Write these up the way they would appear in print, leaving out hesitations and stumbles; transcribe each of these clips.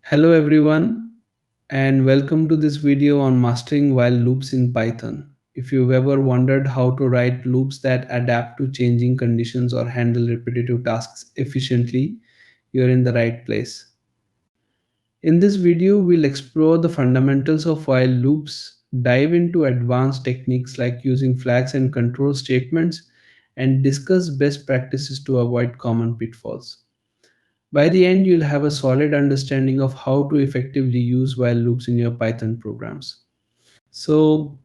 Hello everyone and welcome to this video on mastering while loops in Python. If you've ever wondered how to write loops that adapt to changing conditions or handle repetitive tasks efficiently, you're in the right place. In this video, we'll explore the fundamentals of while loops, dive into advanced techniques like using flags and control statements, and discuss best practices to avoid common pitfalls. By the end, you'll have a solid understanding of how to effectively use while loops in your Python programs. So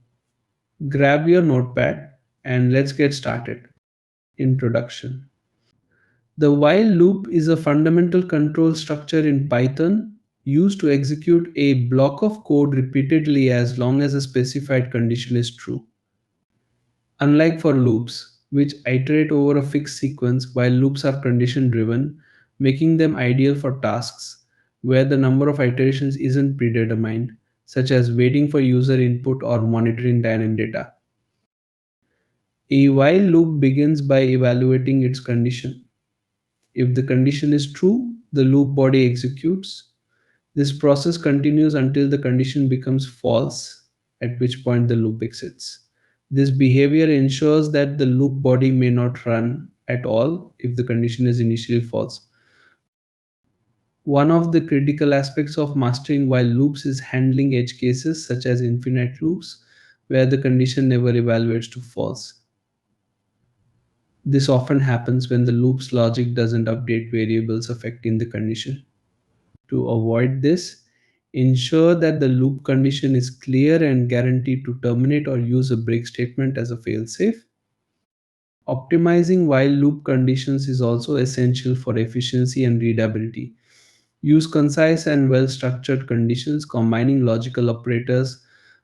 grab your notepad and let's get started. Introduction. The while loop is a fundamental control structure in Python used to execute a block of code repeatedly as long as a specified condition is true. Unlike for loops, which iterate over a fixed sequence, while loops are condition driven, making them ideal for tasks where the number of iterations isn't predetermined, such as waiting for user input or monitoring dynamic data. A while loop begins by evaluating its condition. If the condition is true, the loop body executes. This process continues until the condition becomes false, at which point the loop exits. This behavior ensures that the loop body may not run at all if the condition is initially false. One of the critical aspects of mastering while loops is handling edge cases such as infinite loops, where the condition never evaluates to false. This often happens when the loop's logic doesn't update variables affecting the condition. To avoid this, ensure that the loop condition is clear and guaranteed to terminate or use a break statement as a failsafe. Optimizing while loop conditions is also essential for efficiency and readability. Use concise and well structured conditions, combining logical operators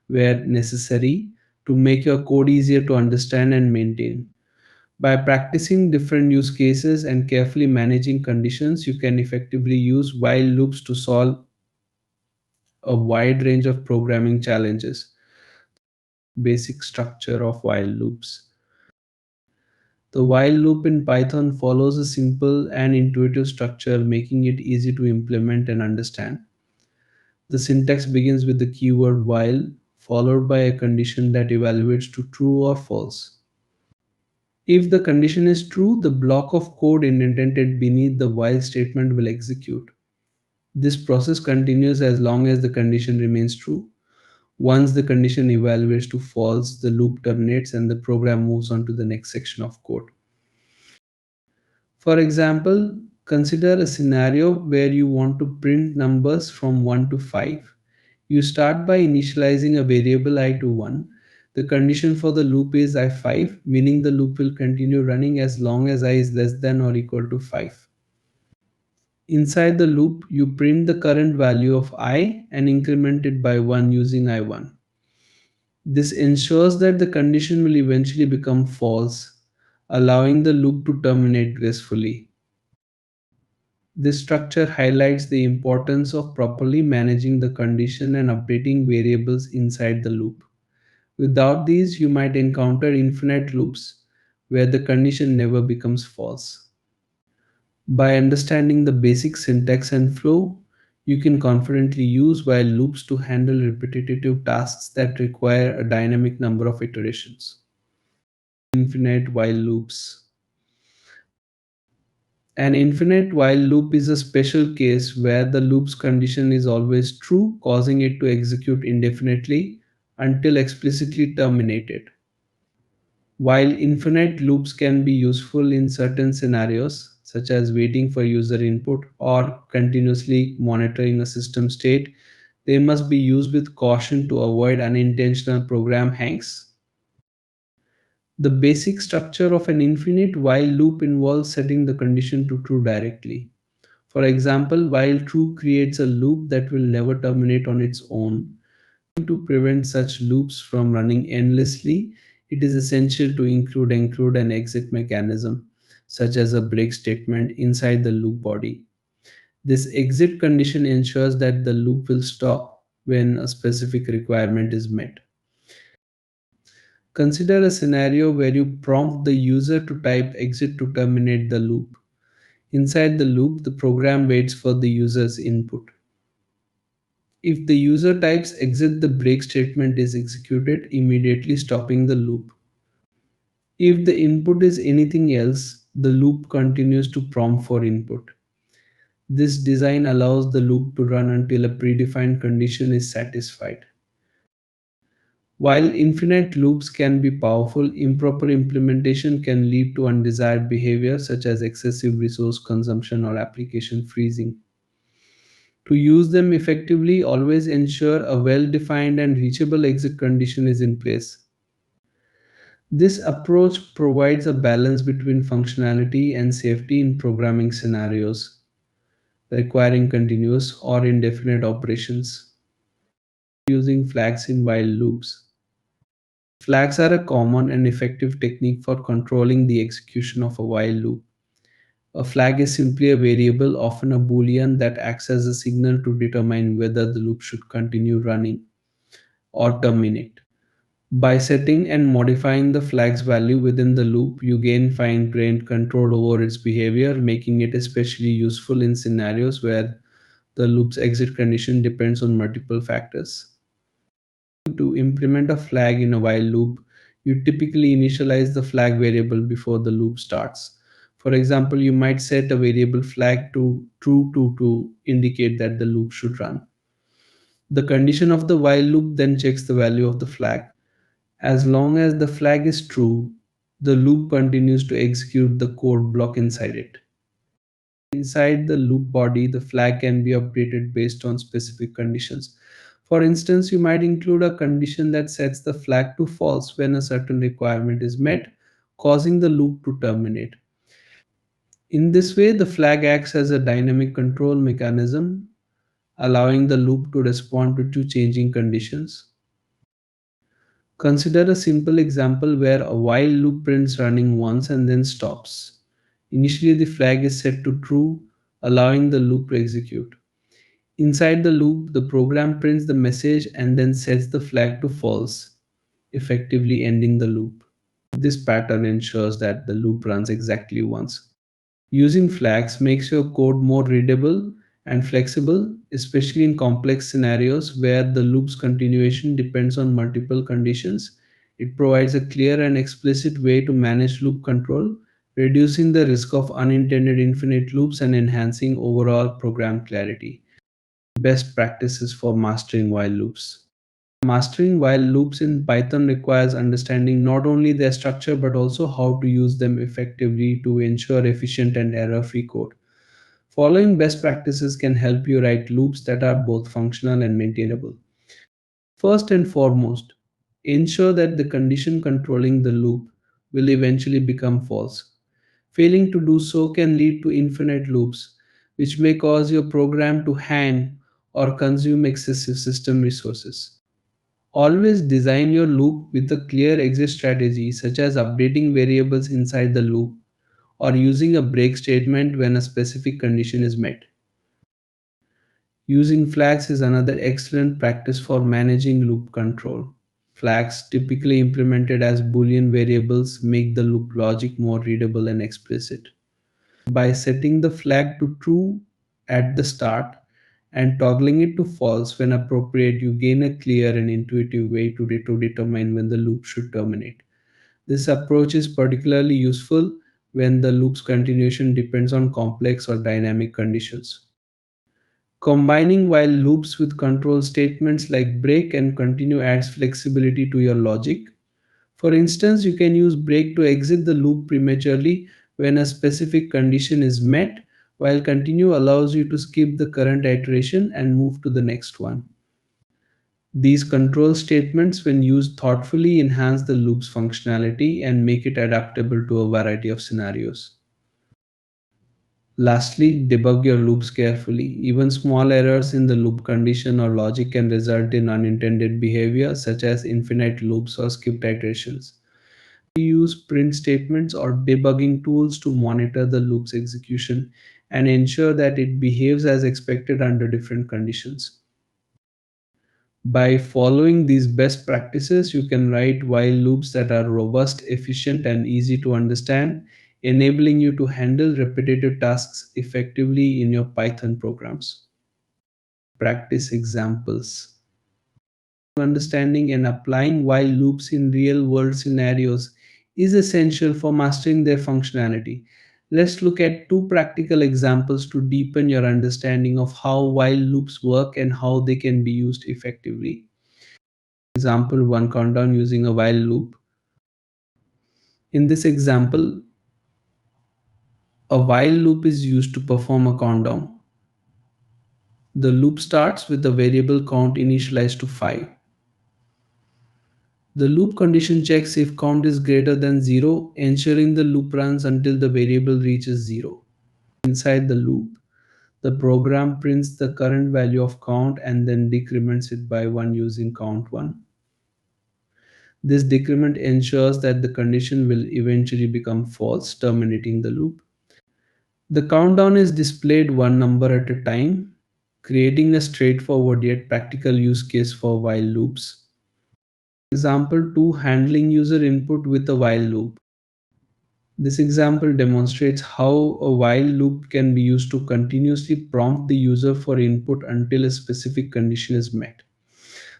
where necessary to make your code easier to understand and maintain. By practicing different use cases and carefully managing conditions, you can effectively use while loops to solve a wide range of programming challenges. Basic structure of while loops. The while loop in Python follows a simple and intuitive structure, making it easy to implement and understand. The syntax begins with the keyword while, followed by a condition that evaluates to true or false. If the condition is true, the block of code indented beneath the while statement will execute. This process continues as long as the condition remains true. Once the condition evaluates to false, the loop terminates and the program moves on to the next section of code. For example, consider a scenario where you want to print numbers from 1 to 5. You start by initializing a variable I to 1. The condition for the loop is I5, meaning the loop will continue running as long as I is less than or equal to 5. Inside the loop, you print the current value of I and increment it by 1 using I1. This ensures that the condition will eventually become false, allowing the loop to terminate gracefully. This structure highlights the importance of properly managing the condition and updating variables inside the loop. Without these, you might encounter infinite loops where the condition never becomes false. By understanding the basic syntax and flow, you can confidently use while loops to handle repetitive tasks that require a dynamic number of iterations. Infinite while loops. An infinite while loop is a special case where the loop's condition is always true, causing it to execute indefinitely until explicitly terminated. While infinite loops can be useful in certain scenarios, such as waiting for user input or continuously monitoring a system state, they must be used with caution to avoid unintentional program hangs. The basic structure of an infinite while loop involves setting the condition to true directly. For example, while true creates a loop that will never terminate on its own. To prevent such loops from running endlessly, it is essential to include and exit mechanism, such as a break statement inside the loop body. This exit condition ensures that the loop will stop when a specific requirement is met. Consider a scenario where you prompt the user to type exit to terminate the loop. Inside the loop, the program waits for the user's input. If the user types exit, the break statement is executed, immediately stopping the loop. If the input is anything else, the loop continues to prompt for input. This design allows the loop to run until a predefined condition is satisfied. While infinite loops can be powerful, improper implementation can lead to undesired behavior such as excessive resource consumption or application freezing. To use them effectively, always ensure a well defined and reachable exit condition is in place. This approach provides a balance between functionality and safety in programming scenarios requiring continuous or indefinite operations. Using flags in while loops. Flags are a common and effective technique for controlling the execution of a while loop. A flag is simply a variable, often a boolean, that acts as a signal to determine whether the loop should continue running or terminate. By setting and modifying the flag's value within the loop, you gain fine grained control over its behavior, making it especially useful in scenarios where the loop's exit condition depends on multiple factors. To implement a flag in a while loop, you typically initialize the flag variable before the loop starts. For example, you might set a variable flag to true to indicate that the loop should run. The condition of the while loop then checks the value of the flag. As long as the flag is true, the loop continues to execute the code block inside it. Inside the loop body, the flag can be updated based on specific conditions. For instance, you might include a condition that sets the flag to false when a certain requirement is met, causing the loop to terminate. In this way, the flag acts as a dynamic control mechanism, allowing the loop to respond to two changing conditions. Consider a simple example where a while loop prints running once and then stops. Initially, the flag is set to true, allowing the loop to execute. Inside the loop, the program prints the message and then sets the flag to false, effectively ending the loop. This pattern ensures that the loop runs exactly once. Using flags makes your code more readable and flexible, especially in complex scenarios where the loop's continuation depends on multiple conditions. It provides a clear and explicit way to manage loop control, reducing the risk of unintended infinite loops and enhancing overall program clarity. Best practices for mastering while loops. Mastering while loops in Python requires understanding not only their structure but also how to use them effectively to ensure efficient and error free code. Following best practices can help you write loops that are both functional and maintainable. First and foremost, ensure that the condition controlling the loop will eventually become false. Failing to do so can lead to infinite loops, which may cause your program to hang or consume excessive system resources. Always design your loop with a clear exit strategy, such as updating variables inside the loop or using a break statement when a specific condition is met. Using flags is another excellent practice for managing loop control. Flags, typically implemented as Boolean variables, make the loop logic more readable and explicit. By setting the flag to true at the start and toggling it to false when appropriate, you gain a clear and intuitive way to determine when the loop should terminate. This approach is particularly useful when the loop's continuation depends on complex or dynamic conditions. Combining while loops with control statements like break and continue adds flexibility to your logic. For instance, you can use break to exit the loop prematurely when a specific condition is met, while continue allows you to skip the current iteration and move to the next one. These control statements, when used thoughtfully, enhance the loop's functionality and make it adaptable to a variety of scenarios. Lastly, debug your loops carefully. Even small errors in the loop condition or logic can result in unintended behavior, such as infinite loops or skipped iterations. We use print statements or debugging tools to monitor the loop's execution and ensure that it behaves as expected under different conditions. By following these best practices, you can write while loops that are robust, efficient, and easy to understand, enabling you to handle repetitive tasks effectively in your Python programs. Practice examples. Understanding and applying while loops in real world scenarios is essential for mastering their functionality. Let's look at two practical examples to deepen your understanding of how while loops work and how they can be used effectively. Example 1, countdown using a while loop. In this example, a while loop is used to perform a countdown. The loop starts with the variable count initialized to 5. The loop condition checks if count is greater than 0, ensuring the loop runs until the variable reaches 0. Inside the loop, the program prints the current value of count and then decrements it by 1 using count 1. This decrement ensures that the condition will eventually become false, terminating the loop. The countdown is displayed one number at a time, creating a straightforward yet practical use case for while loops. Example 2, handling user input with a while loop. This example demonstrates how a while loop can be used to continuously prompt the user for input until a specific condition is met.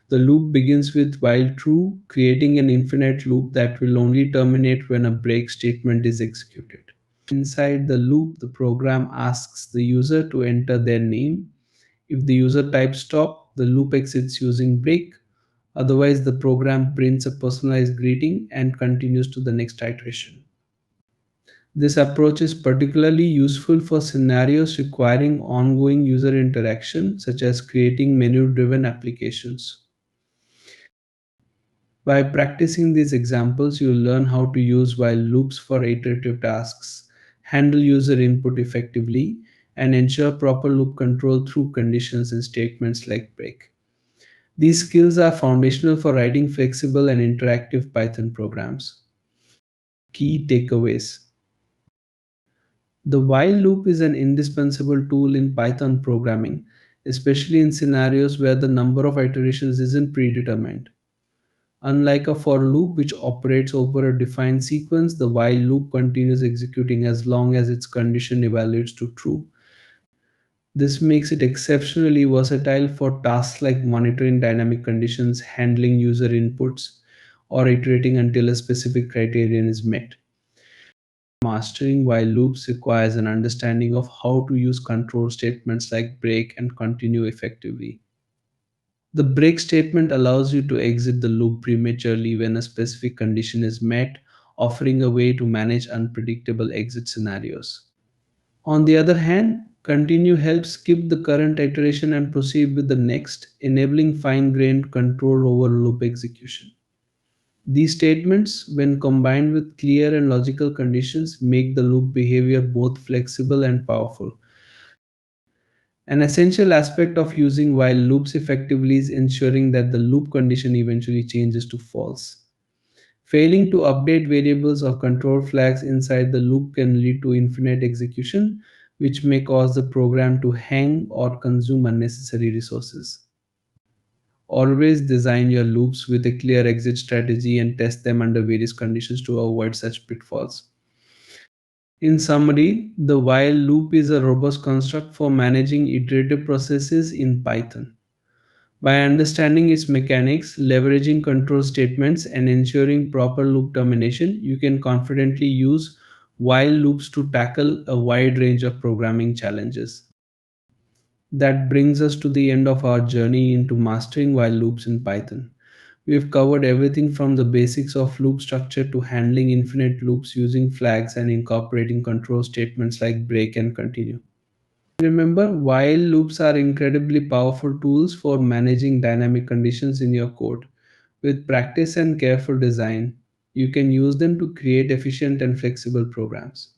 The loop begins with while true, creating an infinite loop that will only terminate when a break statement is executed. Inside the loop, the program asks the user to enter their name. If the user types stop, the loop exits using break. Otherwise, the program prints a personalized greeting and continues to the next iteration. This approach is particularly useful for scenarios requiring ongoing user interaction, such as creating menu-driven applications. By practicing these examples, you'll learn how to use while loops for iterative tasks, handle user input effectively, and ensure proper loop control through conditions and statements like break. These skills are foundational for writing flexible and interactive Python programs. Key takeaways. The while loop is an indispensable tool in Python programming, especially in scenarios where the number of iterations isn't predetermined. Unlike a for loop which operates over a defined sequence, the while loop continues executing as long as its condition evaluates to true. This makes it exceptionally versatile for tasks like monitoring dynamic conditions, handling user inputs, or iterating until a specific criterion is met. Mastering while loops requires an understanding of how to use control statements like break and continue effectively. The break statement allows you to exit the loop prematurely when a specific condition is met, offering a way to manage unpredictable exit scenarios. On the other hand, continue helps skip the current iteration and proceed with the next, enabling fine-grained control over loop execution. These statements, when combined with clear and logical conditions, make the loop behavior both flexible and powerful. An essential aspect of using while loops effectively is ensuring that the loop condition eventually changes to false. Failing to update variables or control flags inside the loop can lead to infinite execution, which may cause the program to hang or consume unnecessary resources. Always design your loops with a clear exit strategy and test them under various conditions to avoid such pitfalls. In summary, the while loop is a robust construct for managing iterative processes in Python. By understanding its mechanics, leveraging control statements, and ensuring proper loop termination, you can confidently use while loops to tackle a wide range of programming challenges. That brings us to the end of our journey into mastering while loops in Python. We have covered everything from the basics of loop structure to handling infinite loops using flags and incorporating control statements like break and continue. Remember, while loops are incredibly powerful tools for managing dynamic conditions in your code. With practice and careful design, you can use them to create efficient and flexible programs.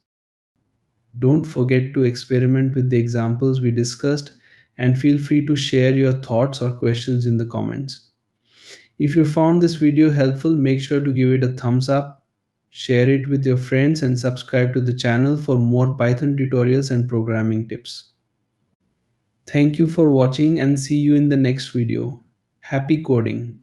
Don't forget to experiment with the examples we discussed and feel free to share your thoughts or questions in the comments. If you found this video helpful, make sure to give it a thumbs up, share it with your friends, and subscribe to the channel for more Python tutorials and programming tips. Thank you for watching and see you in the next video. Happy coding!